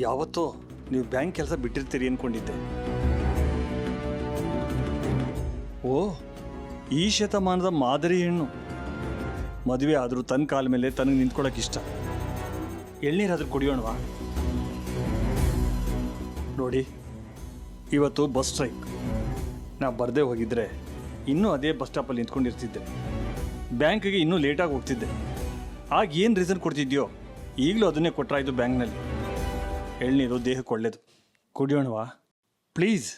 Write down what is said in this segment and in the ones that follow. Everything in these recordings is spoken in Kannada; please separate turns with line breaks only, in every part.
ಯಾವತ್ತೋ ನೀವು ಬ್ಯಾಂಕ್ ಕೆಲಸ ಬಿಟ್ಟಿರ್ತೀರಿ ಅಂದ್ಕೊಂಡಿದ್ದೆ. ಓ, ಈ ಶತಮಾನದ ಮಾದರಿ ಹೆಣ್ಣು. ಮದುವೆ ಆದರೂ ತನ್ನ ಕಾಲ ಮೇಲೆ ತನಗೆ ನಿಂತ್ಕೊಳ್ಳೋಕೆ ಇಷ್ಟ. ಎಳ್ನೀರಾದ್ರೂ ಕುಡಿಯೋಣವಾ? ನೋಡಿ, ಇವತ್ತು ಬಸ್ ಸ್ಟ್ರೈಕ್. ನಾ ಬರದೇ ಹೋಗಿದ್ರೆ ಇನ್ನೂ ಅದೇ ಬಸ್ ಸ್ಟಾಪಲ್ಲಿ ನಿಂತ್ಕೊಂಡಿರ್ತಿದ್ದೆ. ಬ್ಯಾಂಕಿಗೆ ಇನ್ನೂ ಲೇಟಾಗಿ ಹೋಗ್ತಿದ್ದೆ. ಆಗ ಏನು ರೀಸನ್ ಕೊಡ್ತಿದ್ಯೋ ಈಗಲೂ ಅದನ್ನೇ ಕೊಟ್ಟರಾಯ್ತು ಬ್ಯಾಂಕ್ನಲ್ಲಿ. ಎಳ್ನೀರು ದೇಹಕ್ಕೆ ಒಳ್ಳೇದು. ಕುಡಿಯೋಣವಾ ಪ್ಲೀಸ್?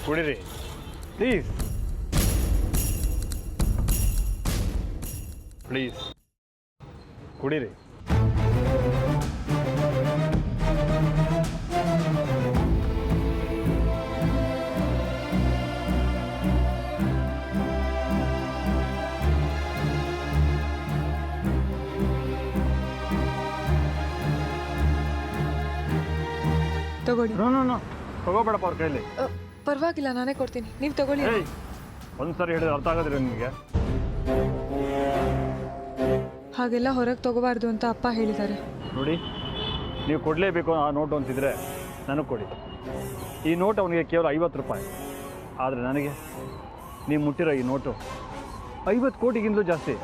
ಕುಡೀರಿ ಪ್ಲೀಸ್, ಪ್ಲೀಸ್ ಕುಡೀರಿ.
ತಗೊಳ್ಳಿ.
ನೋ ತಗೋಬೇಡಪ್ಪ ಅವ್ರ ಕೈಯಲ್ಲಿ.
ಪರವಾಗಿಲ್ಲ, ನಾನೇ ಕೊಡ್ತೀನಿ, ನೀವು ತಗೊಳ್ಳಿ.
ಒಂದ್ಸರಿ ಹೇಳಿದ್ರೆ ಅರ್ಥ ಆಗೋದಿಲ್ಲ ನಿಮಗೆ?
ಹಾಗೆಲ್ಲ ಹೊರಗೆ ತಗೋಬಾರ್ದು ಅಂತ ಅಪ್ಪ ಹೇಳಿದ್ದಾರೆ.
ನೋಡಿ, ನೀವು ಕೊಡಲೇಬೇಕು ಆ ನೋಟು ಅಂತಿದ್ರೆ ನನಗೆ ಕೊಡಿ. ಈ ನೋಟ್ ಅವನಿಗೆ ಕೇವಲ 50 ರೂಪಾಯಿ. ಆದರೆ ನನಗೆ ನೀವು ಮುಟ್ಟಿರೋ ಈ ನೋಟು 50 ಕೋಟಿಗಿಂತಲೂ ಜಾಸ್ತಿ.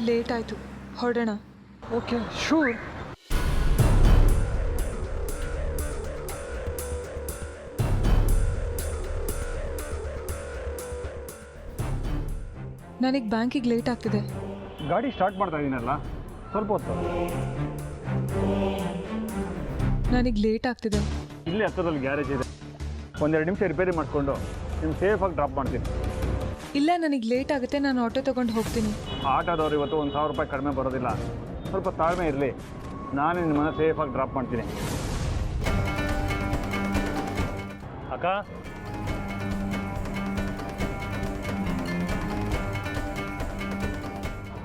ಲೇಟ್ ಆಯಿತು, ಹೊರಡೋಣ.
Okay, sure.
ನನಗೆ ಬ್ಯಾಂಕಿಗೆ ಲೇಟ್ ಆಗ್ತಿದೆ.
ಗಾಡಿ ಸ್ಟಾರ್ಟ್ ಮಾಡ್ತಾ ಇದ್ದೀನಲ್ಲ, ಸ್ವಲ್ಪ ಹೊತ್ತು.
ನನಗೆ ಲೇಟ್ ಆಗ್ತಿದೆ.
ಇಲ್ಲೇ ಹತ್ತಿರದಲ್ಲಿ ಗ್ಯಾರೇಜ್ ಇದೆ. 1-2 ನಿಮಿಷ ರಿಪೇರಿ ಮಾಡಿಕೊಂಡು ನಿಮ್ಗೆ ಸೇಫಾಗಿ ಡ್ರಾಪ್ ಮಾಡ್ತೀನಿ.
ಇಲ್ಲ, ನನಗೆ ಲೇಟ್ ಆಗುತ್ತೆ, ನಾನು ಆಟೋ ತೊಗೊಂಡು ಹೋಗ್ತೀನಿ.
ಆಟೋದವ್ರು ಇವತ್ತು 1000 ರೂಪಾಯಿ ಕಡಿಮೆ ಬರೋದಿಲ್ಲ. ಸ್ವಲ್ಪ ತಾಳ್ಮೆ ಇರಲಿ, ನಾನೇ ನಿಮ್ಮನ್ನ ಸೇಫಾಗಿ ಡ್ರಾಪ್ ಮಾಡ್ತೀನಿ. ಅಕ್ಕ,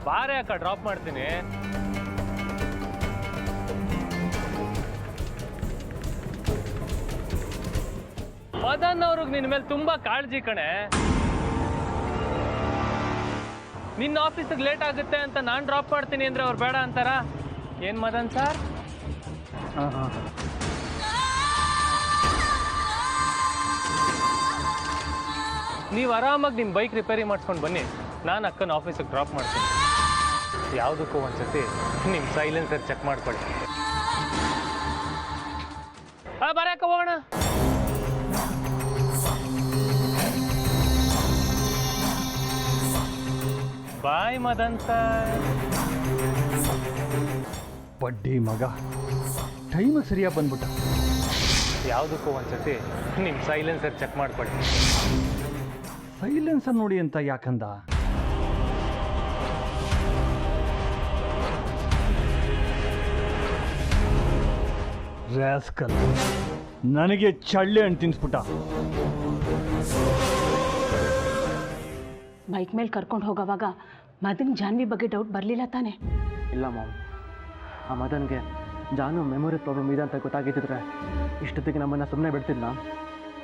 ಬಾರೆ ಅಕ್ಕ, ಡ್ರಾಪ್ ಮಾಡ್ತೀನಿ. ಮದನ್ ಅವ್ರಿಗೆ ನಿನ್ನ ಮೇಲೆ ತುಂಬಾ ಕಾಳಜಿ ಕಣೆ. ನಿನ್ನ ಆಫೀಸಿಗೆ ಲೇಟ್ ಆಗುತ್ತೆ ಅಂತ ನಾನು ಡ್ರಾಪ್ ಮಾಡ್ತೀನಿ ಅಂದ್ರೆ ಅವ್ರು ಬೇಡ ಅಂತಾರ? ಏನ್ ಮದನ್ ಸರ್? ನೀವು ಆರಾಮಾಗಿ ನಿಮ್ಮ ಬೈಕ್ ರಿಪೇರಿ ಮಾಡಿಸ್ಕೊಂಡು ಬನ್ನಿ, ನಾನು ಅಕ್ಕನ ಆಫೀಸಿಗೆ ಡ್ರಾಪ್ ಮಾಡ್ತೀನಿ. ಯಾವುದಕ್ಕೂ ಒಂದ್ಸತಿ ನಿಮ್ಮ ಸೈಲೆನ್ಸರ್ ಚೆಕ್ ಮಾಡ್ಕೊಳ್ಳಿ. ಬರಕ್ಕ ಹೋಗೋಣ. ಬಾಯ್ ಮದನ್ ಸರ್.
ಬಡ್ಡಿ ಮಗ ಟೈಮ್ ಸರಿಯಾಗಿ ಬಂದ್ಬಿಟ್ಟ.
ಯಾವುದಕ್ಕೂ ಒಂದ್ಸತಿ ನಿಮ್ಮ ಸೈಲೆನ್ಸರ್ ಚೆಕ್ ಮಾಡ್ಕೊಳ್ಳಿ.
ಸೈಲೆನ್ಸರ್ ನೋಡಿ ಅಂತ ಯಾಕಂದ? ರಾಸ್ಕಲ್ ನನಗೆ ಚಳ್ಳೆ ಹಣ್ಣು ತಿನ್ಸ್ಬಿಟ್ಟ.
ಬೈಕ್ ಮೇಲೆ ಕರ್ಕೊಂಡು ಹೋಗೋವಾಗ ಮದನ್ ಜಾನ್ವಿ ಬಗ್ಗೆ ಡೌಟ್ ಬರಲಿಲ್ಲ ತಾನೆ?
ಇಲ್ಲ ಮಾಮ್, ಆ ಮದನ್ಗೆ ಜಾನು ಮೆಮೊರಿ ಪ್ರಾಬ್ಲಮ್ ಇದೆ ಅಂತ ಗೊತ್ತಾಗಿದ್ದಿದ್ರೆ ಇಷ್ಟೊತ್ತಿಗೆ ನಮ್ಮನ್ನು ಸುಮ್ಮನೆ ಬಿಡ್ತಿದ್ದ.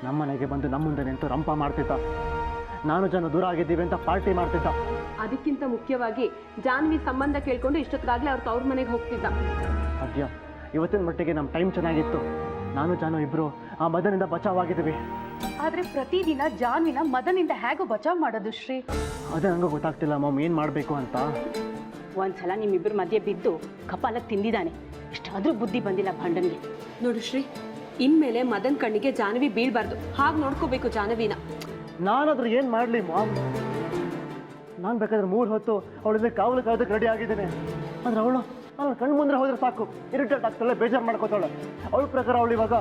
ನಮ್ಮ ಮನೆಗೆ ಬಂದು ನಮ್ಮ ಮುಂದೆ ನಿಂತು ರಂಪ ಮಾಡ್ತಿದ್ದ. ನಾನು ಜಾನು ದೂರ ಆಗಿದ್ದೀವಿ ಅಂತ ಪಾರ್ಟಿ ಮಾಡ್ತಿದ್ದ.
ಅದಕ್ಕಿಂತ ಮುಖ್ಯವಾಗಿ ಜಾನ್ವಿ ಸಂಬಂಧ ಕೇಳ್ಕೊಂಡು ಇಷ್ಟೊತ್ತಿಗಾಗಲೇ ಅವ್ರ ತವ್ರ ಮನೆಗೆ ಹೋಗ್ತಿದ್ದ.
ಅದ್ಯ ಇವತ್ತಿನ ಮಟ್ಟಿಗೆ ನಮ್ಮ ಟೈಮ್ ಚೆನ್ನಾಗಿತ್ತು. ನಾನು ಜಾನು ಇಬ್ಬರು ಆ ಮದನಿಂದ ಬಚಾವಾಗಿದ್ದೀವಿ.
ಆದ್ರೆ ಪ್ರತಿದಿನ ಜಾನ್ವಿನ ಮದನಿಂದ ಹೇಗೋ ಬಚಾವ್ ಮಾಡೋದು ಶ್ರೀ?
ಅದೇ ನಂಗೆ ಗೊತ್ತಾಗ್ತಿಲ್ಲ ಮಾಮ್, ಏನು ಮಾಡಬೇಕು ಅಂತ.
ಒಂದ್ಸಲ ನಿಮ್ಮಿಬ್ಬರ ಮಧ್ಯೆ ಬಿದ್ದು ಕಪಾಲ ತಿಂದಿದ್ದಾನೆ, ಇಷ್ಟಾದ್ರೂ ಬುದ್ಧಿ ಬಂದಿಲ್ಲ ಭಂಡನ್ಗೆ.
ನೋಡು ಶ್ರೀ, ಇನ್ಮೇಲೆ ಮದನ್ ಕಣ್ಣಿಗೆ ಜಾನ್ವಿ ಬೀಳ್ಬಾರ್ದು, ಹಾಗೆ ನೋಡ್ಕೋಬೇಕು ಜಾನ್ವಿನ.
ನಾನಾದ್ರೂ ಏನು ಮಾಡಲಿ ಮಾಮ್? ನಾನು ಬೇಕಾದ್ರೆ 3 ಹೊತ್ತು ಅವಳಿಂದ ಕಾವಲು ಕಾಯೋದಕ್ಕೆ ರೆಡಿ ಆಗಿದ್ದೇನೆ. ಆದರೆ ಅವಳು ನನ್ನ ಕಣ್ಣು ಮುಂದೆ ಹೋದ್ರೆ ಸಾಕು, ಇರಿಟೇಟ್ ಆಗ್ತಾಳೆ, ಬೇಜಾರು ಮಾಡ್ಕೋತಾಳೆ. ಅವಳ ಪ್ರಕಾರ ಅವಳು ಇವಾಗ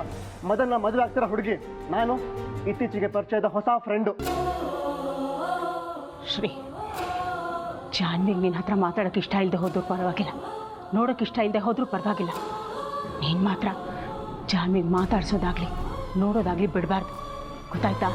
ಮದನ್ನ ಮದುವೆ ಆಗ್ತಿರೋ ಹುಡುಗಿ. ನಾನು ಇತ್ತೀಚೆಗೆ ಪರಿಚಯದ ಹೊಸ ಫ್ರೆಂಡು.
ಶ್ರೀ, ಜಾನ್ವಿಗೆ ನಿನ್ನ ಹತ್ರ ಮಾತಾಡೋಕೆ ಇಷ್ಟ ಇಲ್ಲದೆ ಹೋದ್ರೂ ಪರವಾಗಿಲ್ಲ, ನೋಡೋಕೆ ಇಷ್ಟ ಇಲ್ಲದೆ ಹೋದ್ರೂ ಪರವಾಗಿಲ್ಲ. ನೀನು ಮಾತ್ರ ಜಾನ್ವಿಗೆ ಮಾತಾಡ್ಸೋದಾಗಲಿ ನೋಡೋದಾಗಲಿ ಬಿಡಬಾರ್ದು, ಗೊತ್ತಾಯ್ತಾ?